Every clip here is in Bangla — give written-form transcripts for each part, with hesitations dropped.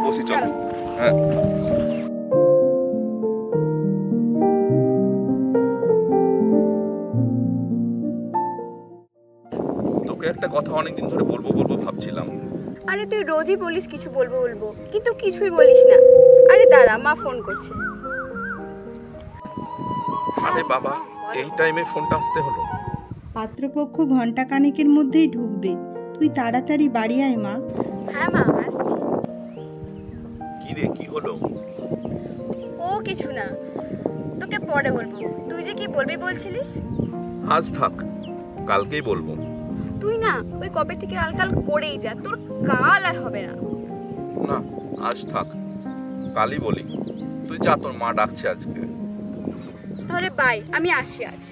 বসি, চল। হ্যাঁ, তোকে একটা কথা অনেকদিন ধরে বলবো বলবো ভাবছিলাম। আরে তুই রোজই বলিস কিছু বলবো বলবো, কিন্তু কিছুই বলিস না। আরে দাঁড়া, মা ফোন করছে। আরে বাবা, এই টাইমে ফোনটা আসতে হলো? পাত্রপক্ষ ঘন্টা কানেকের মধ্যেই ঢুকবে, তুই তাড়াতাড়ি বাড়ি আয় মা। হ্যাঁ মা, আসছি। কি রে, কি হলো? ও কিছু না, তোকে পরে বলবো। তুই যে কি বলবি বলছিলিস? আজ থাক, কালকেই বলবো। তুই না ওই কবে থেকে আলকাল করেই যা, তোর কাল আর হবে না। না, আজ থাক, কালই বলি। তুই যা, তোর মা ডাকছে আজকে। তাহলে বাই, আমি আসি আজ।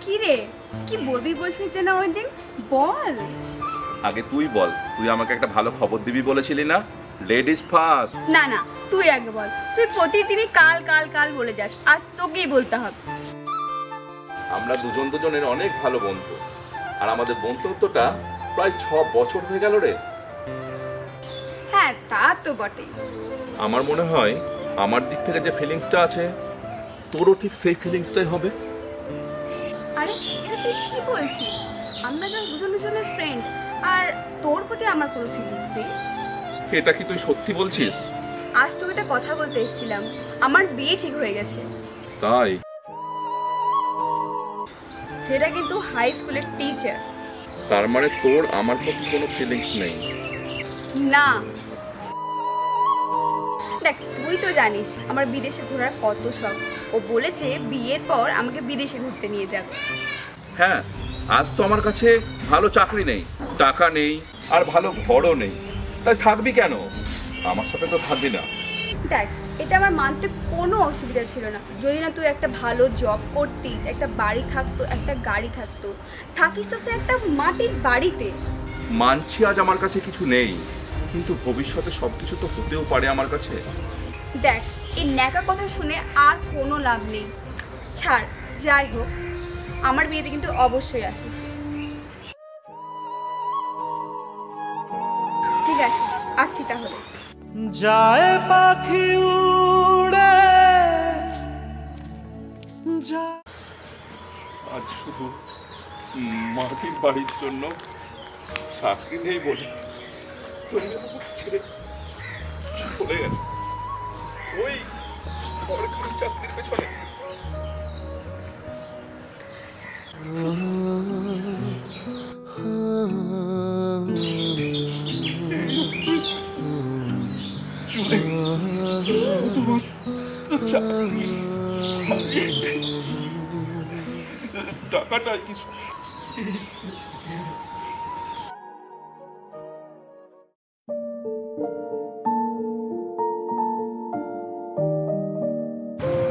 কিরে, কি বলবি বলছিস যে না ওই দিন? বল। আগে তুই বল, তুই আমাকে একটা ভালো খবর দিবি বলেছিলি না? Ladies first. না না, তুই আগে বল। তুই প্রতিদিনই কাল কাল কাল বলে যাস, আজ তোকেই বলতে হবে। আমরা দুজন দুজনের অনেক ভালো বন্ধু, আর আমাদের বন্ধুত্বটা প্রায় 6 বছর হয়ে গেল রে। হ্যাঁ, তা তো বটেই। আমার মনে হয় আমার দিক থেকে যে ফিলিংসটা আছে, তোরও ঠিক সেই ফিলিংসটাই হবে। আরে এটা তুই কি বলছিস? আমরা জাস্ট দুজন দুজনের ফ্রেন্ড, আর তোর প্রতি আমার কোনো ফিলিংস নেই। এটা কি তুই সত্যি বলছিস? আজ তোকে একটা কথা বলতে এসেছিলাম, আমার বিয়ে ঠিক হয়ে গেছে। তাই? সেটা কিন্তু হাই স্কুলের টিচার। তার মানে তোর আমার প্রতি কোনো ফিলিংস নেই? না, দেখ তুই তো জানিস আমার বিদেশে ঘোরার কত শখ। ও বলেছে বিয়ের পর আমাকে বিদেশে ঘুরতে নিয়ে যাবে। হ্যাঁ, আজ তো আমার কাছে ভালো চাকরি নেই, টাকা নেই, আর ভালো ঘরও নেই। তাই থাকবি কেন? আমার সাথে তো থাকবি না। দেখ, এটা আমার মানতে কোনো অসুবিধা ছিল না, যদি না তুই একটা ভালো জব করতিস, একটা বাড়ি থাকতো, একটা গাড়ি থাকতো। থাকিস তো সে একটা মাটির বাড়িতে। মানছি আজ আমার কাছে কিছু নেই, কিন্তু ভবিষ্যতে সবকিছু তো হতেও পারে আমার কাছে। দেখ, এই ন্যাকা কথা শুনে আর কোনো লাভ নেই। ছাড়, যাই হোক, আমার বিয়েতে কিন্তু অবশ্যই আসিস। ঠিক আছে, আসছি তাহলে। যায় পাখি উড়ে আজ শুধু মাটির বাড়ির জন্য চাকরি নেই বলে তুমি ছেড়ে চলে গেল ওই সরকারি চাকরির পেছনে। টাকাটা কি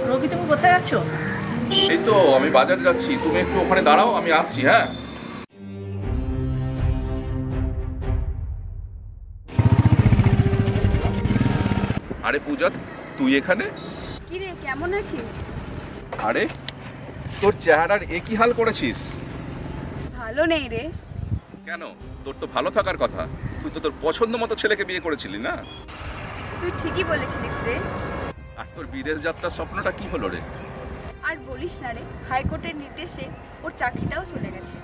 রবি, তুমি কোথায় আছো? এই তো আমি বাজার যাচ্ছি, তুমি একটু ওখানে দাঁড়াও, আমি আসছি। হ্যাঁ, আরে পূজা, তুই এখানে? কি রে, কেমন আছিস? আরে তোর চেহারার একই হাল করেছিস। ভালো নেই রে। কেন? তোর তো ভালো থাকার কথা, তুই তো তোর পছন্দ মতো ছেলেকে বিয়ে করেছিলি না? তুই ঠিকই বলেছিলিস রে। আর তোর বিদেশ যাত্রার স্বপ্নটা কি হলো রে? আর বলিস না রে, হাইকোর্টের নির্দেশে ওর চাকরিটাও চলে গেছে।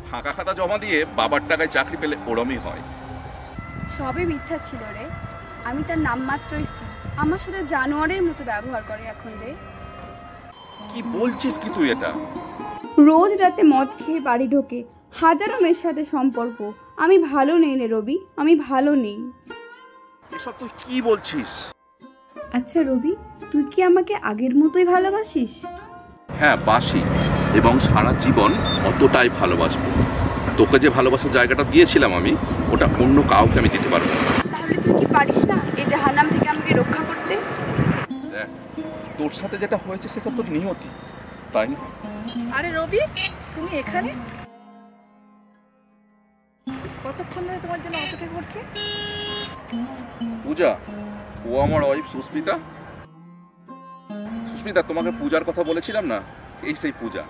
ফাঁকা খাতা জমা দিয়ে বাবার টাকায় চাকরি পেলে ওরমই হয়। সবই মিথ্যা ছিল রে। আমি তার নামমাত্র স্ত্রী। আমার সাথে জানোয়ারের মতো ব্যবহার করে এখন রে। কি বলছিস কি তুই এটা? রোজ রাতে মদ খেয়ে বাড়ি ঢোকে, হাজারো মেয়ের সাথে সম্পর্ক। আমি ভালো নেই রে রবি, আমি ভালো নেই। এসব তুই কি বলছিস? আচ্ছা রবি, তুই কি আমাকে আগের মতোই ভালোবাসিস? হ্যাঁ, বাসি, এবং সারা জীবন অতটাই ভালোবাসবো। তোকে যে ভালোবাসার জায়গাটা দিয়েছিলাম আমি, ওটা অন্য কাউকে আমি দিতে পারবো না। তাহলে তুই কি পারিস না এই জাহান্নাম থেকে আমাকে রক্ষা করতে? দেখ, তোর সাথে যেটা হয়েছে সেটা তোর নিয়তি, তাই না? আরে রবি, তুমি এখানে? কতক্ষণ ধরে তোমার জন্য অপেক্ষা করছে? পূজা, ও আমার ওয়াইফ সুস্মিতা। সুস্মিতা, তোমাকে পূজার কথা বলেছিলাম না, এই সেই পূজা।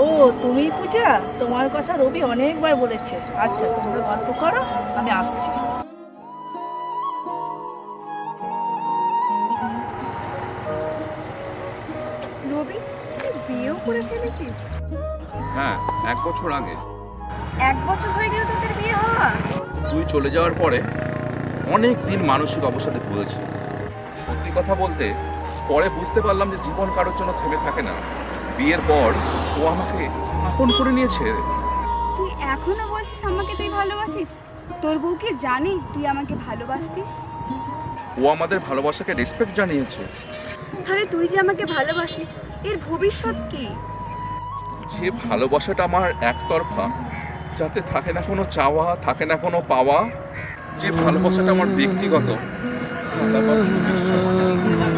ও তুমি পূজা, তোমার কথা রবি অনেকবার বলেছে। আচ্ছা তোমরা গল্প করো, আমি আসছি। রবি, তুই বিয়েও করে ফেলেছিস? হ্যাঁ, 1 বছর আগে। 1 বছর হয়ে গেল তোদের বিয়ে হওয়া? তুই চলে যাওয়ার পরে অনেক দিন মানসিক অবসাদে ভুগেছি। সত্যি কথা বলতে, পরে বুঝতে পারলাম যে জীবন কারোর জন্য থেমে থাকে না। বিয়ের পর ও আমাকে আপন করে নিয়েছে। তুই এখনো বলছিস আমাকে তুই ভালোবাসিস? তোর বউ কি জানে তুই আমাকে ভালোবাসতিস? ও আমাদের ভালোবাসাকে রেসপেক্ট জানিয়েছে। তাহলে তুই যে আমাকে ভালোবাসিস, এর ভবিষ্যৎ কি? যে ভালোবাসাটা আমার একতরফা, যাতে থাকে না কোনো চাওয়া, থাকে না কোনো পাওয়া, যে ভালোবাসাটা আমার ব্যক্তিগত, তার আবার ভবিষ্যৎ।